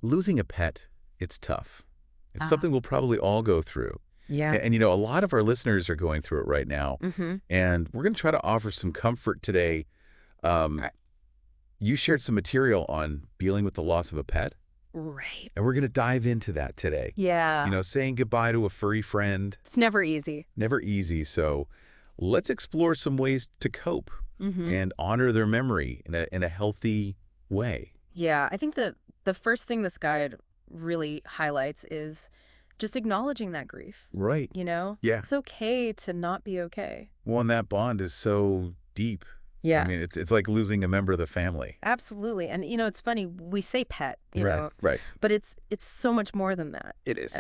Losing a pet, it's tough. It's Ah, something we'll probably all go through. yeah. And a lot of our listeners are going through it right now. Mm-hmm. And we're going to try to offer some comfort today. Um, Right. you shared some material on dealing with the loss of a pet, Right. and we're going to dive into that today. Yeah. Saying goodbye to a furry friend, It's never easy. never easy. So let's explore some ways to cope Mm-hmm. and honor their memory in a healthy way. Yeah. I think that the first thing this guide really highlights is just acknowledging that grief. Right. Yeah. It's okay to not be okay. Well, and that bond is so deep. I Yeah. mean, it's like losing a member of the family. Absolutely. And it's funny, we say pet, Right. but it's so much more than that. It is.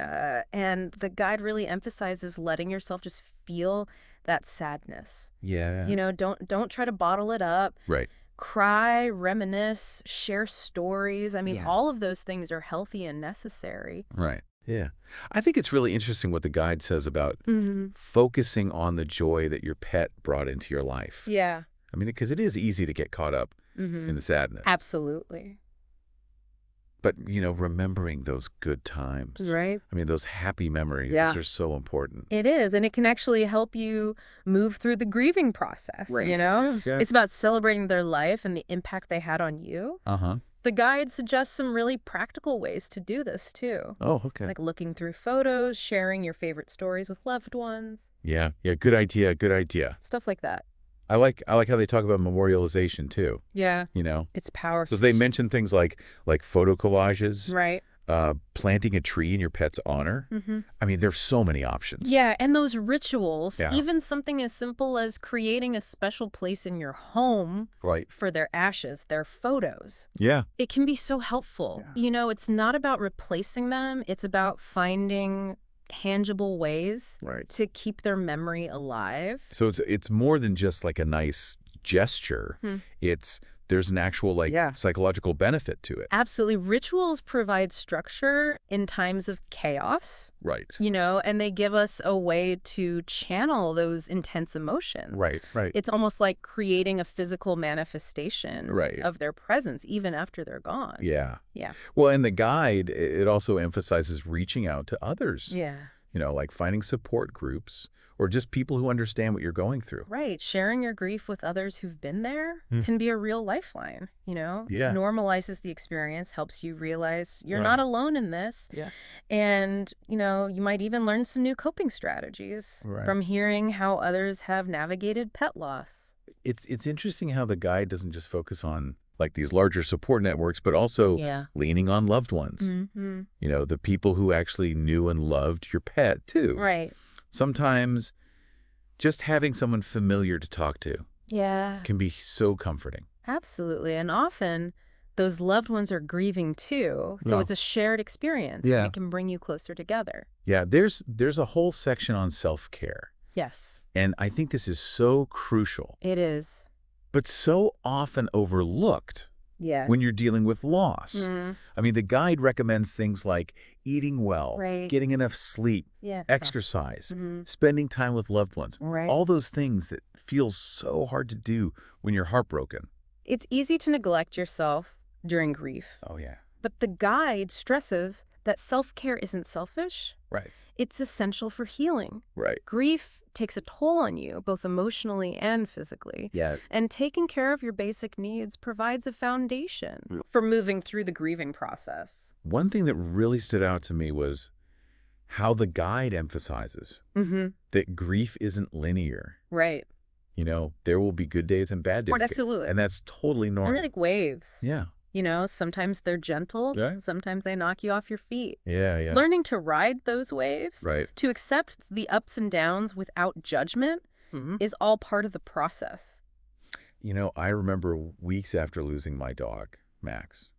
And the guide really emphasizes letting yourself just feel that sadness. Yeah. Don't try to bottle it up. Right. Cry, reminisce, share stories. I mean, Yeah. all of those things are healthy and necessary. Right. Yeah. I think it's really interesting what the guide says about Mm-hmm. focusing on the joy that your pet brought into your life. Yeah. I mean, because it is easy to get caught up Mm-hmm. in the sadness. Absolutely. But, remembering those good times. Right? I mean, those happy memories, Yeah. those are so important. It is, and it can actually help you move through the grieving process, Right. Yeah. It's about celebrating their life and the impact they had on you. Uh-huh. The guide suggests some really practical ways to do this, too. Oh, okay. Like looking through photos, sharing your favorite stories with loved ones, Yeah. Good idea. Good idea. stuff like that. I like how they talk about memorialization too. Yeah. You know, It's powerful. so they mention things like photo collages, Right. planting a tree in your pet's honor. Mm-hmm. I mean, there's so many options. Yeah, and those rituals, Yeah. even something as simple as creating a special place in your home Right. for their ashes, their photos. Yeah. It can be so helpful. Yeah. It's not about replacing them. It's about finding tangible ways Right. to keep their memory alive. So it's more than just like a nice gesture. Hmm. There's an actual Yeah. psychological benefit to it. Absolutely. Rituals provide structure in times of chaos, Right. and they give us a way to channel those intense emotions. Right. Right. It's almost like creating a physical manifestation Right. of their presence, even after they're gone. Yeah. Yeah. Well, in the guide, it also emphasizes reaching out to others. Yeah. Like finding support groups or just people who understand what you're going through. Right. Sharing your grief with others who've been there Hmm. can be a real lifeline, Yeah. Normalizes the experience, helps you realize you're Right. not alone in this. Yeah. And, you might even learn some new coping strategies Right. from hearing how others have navigated pet loss. It's interesting how the guide doesn't just focus on these larger support networks, but also Yeah. leaning on loved ones. Mm-hmm. The people who actually knew and loved your pet too. Right. Sometimes just having someone familiar to talk to Yeah. can be so comforting. Absolutely. And often those loved ones are grieving too. So Yeah. it's a shared experience. Yeah. And it can bring you closer together. Yeah, there's a whole section on self-care. Yes, And I think this is so crucial, it is. but so often overlooked Yeah. when you're dealing with loss. Mm, I mean, the guide recommends things like eating well, Right. getting enough sleep, yeah. exercise, Mhm. spending time with loved ones. Right. All those things that feel so hard to do when you're heartbroken. It's easy to neglect yourself during grief, Oh, yeah. but the guide stresses that self-care isn't selfish. Right. It's essential for healing. Right. Grief takes a toll on you, both emotionally and physically. Yeah. And taking care of your basic needs provides a foundation for moving through the grieving process. One thing that really stood out to me was how the guide emphasizes Mm-hmm. that grief isn't linear. Right. There will be good days and bad days. Absolutely. And that's totally And normal. they're like waves. Yeah. Sometimes they're gentle. Right. Sometimes they knock you off your feet. Yeah. Learning to ride those waves, Right. to accept the ups and downs without judgment, is all part of the process. I remember weeks after losing my dog, Max,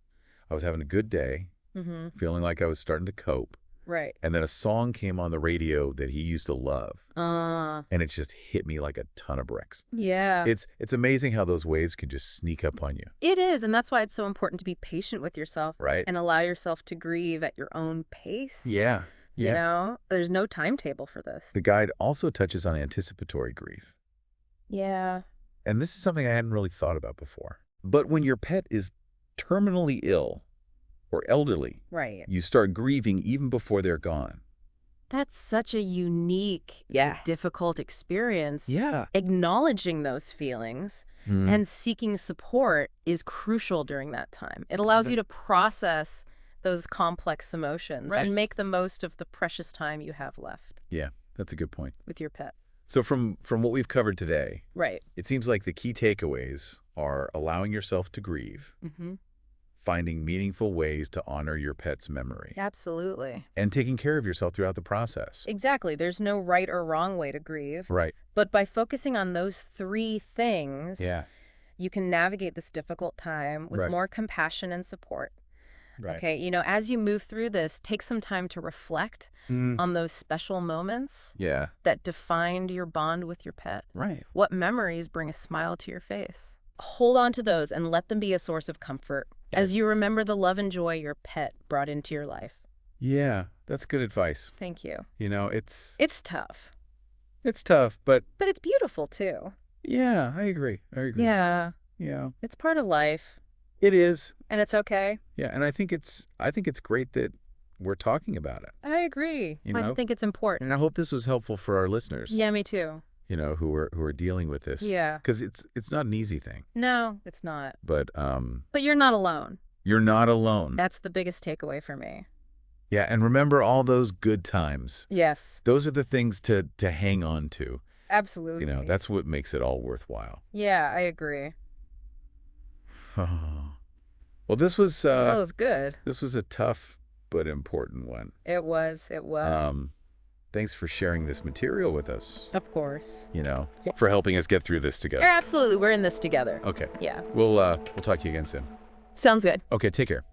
I was having a good day, Mm-hmm. feeling like I was starting to cope. Right. And then a song came on the radio that he used to love. And it just hit me like a ton of bricks. Yeah. It's amazing how those waves can just sneak up on you. It is, and that's why it's so important to be patient with yourself. Right. And allow yourself to grieve at your own pace. Yeah. There's no timetable for this. The guide also touches on anticipatory grief. Yeah. And this is something I hadn't really thought about before. But when your pet is terminally ill, or elderly. Right. You start grieving even before they're gone. That's such a unique, difficult experience. Yeah. Acknowledging those feelings and seeking support is crucial during that time. It allows you to process those complex emotions and make the most of the precious time you have left Yeah, that's a good point. with your pet. So from what we've covered today, Right. it seems like the key takeaways are allowing yourself to grieve, Mm-hmm. finding meaningful ways to honor your pet's memory, Absolutely. and taking care of yourself throughout the process. Exactly. There's no right or wrong way to grieve. Right. But by focusing on those three things, Yeah. you can navigate this difficult time with Right. more compassion and support. Right. Okay, as you move through this, take some time to reflect on those special moments Yeah. that defined your bond with your pet. Right. What memories bring a smile to your face? Hold on to those and let them be a source of comfort as you remember the love and joy your pet brought into your life. Yeah, that's good advice. Thank you. It's tough, tough, but but it's beautiful too. yeah, I agree. Yeah, Yeah. it's part of life, It is. and it's okay. Yeah, and I think it's great that we're talking about it. I agree. You I know? think it's important. And I hope this was helpful for our listeners. Yeah, me too. Who are dealing with this. Yeah. Because it's not an easy thing. No, it's not. But But you're not alone. you're not alone. That's the biggest takeaway for me. Yeah, and remember all those good times. Yes, Those are the things to hang on to. absolutely. That's what makes it all worthwhile. Yeah, I agree. Well, this was That was good. this was a tough but important one. It was. Thanks for sharing this material with us. Of course. For helping us get through this together. Absolutely. We're in this together. Okay. Yeah. We'll talk to you again soon. Sounds good. Okay, take care.